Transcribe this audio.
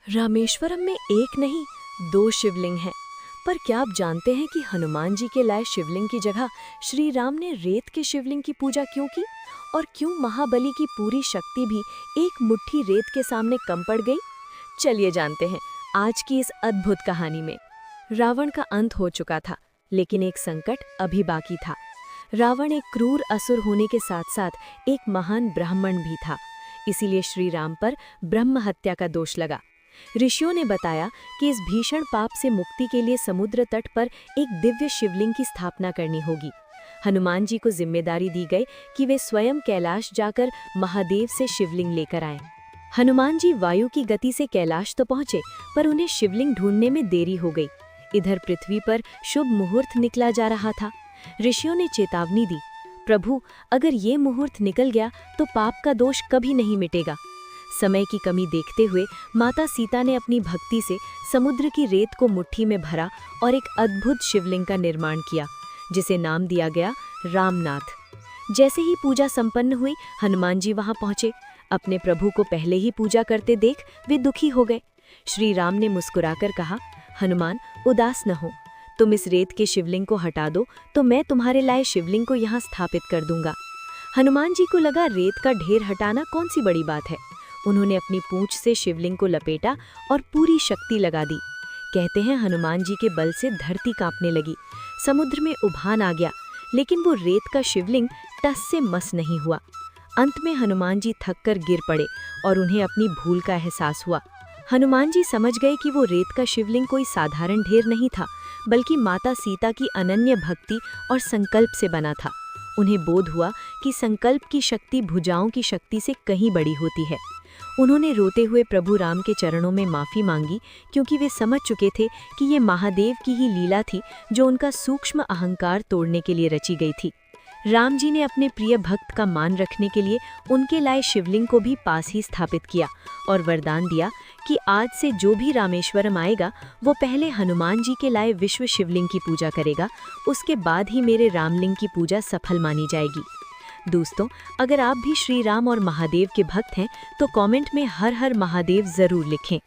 रामेश्वरम में एक नहीं, दो शिवलिंग हैं। पर क्या आप जानते हैं कि हनुमान जी के लाए शिवलिंग की जगह श्री राम ने रेत के शिवलिंग की पूजा क्यों की? और क्यों महाबली की पूरी शक्ति भी एक मुट्ठी रेत के सामने कम पड़ गई? चलिए जानते हैं आज की इस अद्भुत कहानी में। रावण का अंत हो चुका था, लेकिन एक संकट अभी बाकी था। रावण एक क्रूर असुर होने के साथ साथ एक महान ब्राह्मण भी था। इसीलिए श्री राम पर ब्रह्म हत्या का दोष लगा। ऋषियों ने बताया कि इस भीषण पाप से मुक्ति के लिए समुद्र तट पर एक दिव्य शिवलिंग की स्थापना करनी होगी। हनुमान जी को जिम्मेदारी दी गई कि वे स्वयं कैलाश जाकर महादेव से शिवलिंग लेकर आएं। हनुमान जी वायु की गति से कैलाश तो पहुंचे, पर उन्हें शिवलिंग ढूंढने में देरी हो गई। इधर पृथ्वी पर शुभ मुहूर्त निकला जा रहा था। ऋषियों ने चेतावनी दी, प्रभु, अगर ये मुहूर्त निकल गया तो पाप का दोष कभी नहीं मिटेगा। समय की कमी देखते हुए माता सीता ने अपनी भक्ति से समुद्र की रेत को मुट्ठी में भरा और एक अद्भुत शिवलिंग का निर्माण किया, जिसे नाम दिया गया रामनाथ। जैसे ही पूजा संपन्न हुई, हनुमान जी वहां पहुंचे। अपने प्रभु को पहले ही पूजा करते देख वे दुखी हो गए। श्री राम ने मुस्कुराकर कहा, हनुमान, उदास न हो। तुम इस रेत के शिवलिंग को हटा दो तो मैं तुम्हारे लाए शिवलिंग को यहाँ स्थापित कर दूंगा। हनुमान जी को लगा रेत का ढेर हटाना कौन सी बड़ी बात है। उन्होंने अपनी पूंछ से शिवलिंग को लपेटा और पूरी शक्ति लगा दी। कहते हैं हनुमान जी के बल से धरती कांपने लगी, समुद्र में उफान आ गया, लेकिन वो रेत का शिवलिंग टस से मस नहीं हुआ। अंत में हनुमान जी थक कर गिर पड़े और उन्हें अपनी भूल का एहसास हुआ। हनुमान जी समझ गए कि वो रेत का शिवलिंग कोई साधारण ढेर नहीं था, बल्कि माता सीता की अनन्य भक्ति और संकल्प से बना था। उन्हें बोध हुआ कि संकल्प की शक्ति भुजाओं की शक्ति से कहीं बड़ी होती है। उन्होंने रोते हुए प्रभु राम के चरणों में माफ़ी मांगी, क्योंकि वे समझ चुके थे कि ये महादेव की ही लीला थी जो उनका सूक्ष्म अहंकार तोड़ने के लिए रची गई थी। राम जी ने अपने प्रिय भक्त का मान रखने के लिए उनके लाए शिवलिंग को भी पास ही स्थापित किया और वरदान दिया कि आज से जो भी रामेश्वरम आएगा वो पहले हनुमान जी के लाए विश्व शिवलिंग की पूजा करेगा, उसके बाद ही मेरे रामलिंग की पूजा सफल मानी जाएगी। दोस्तों, अगर आप भी श्री राम और महादेव के भक्त हैं तो कमेंट में हर हर महादेव जरूर लिखें।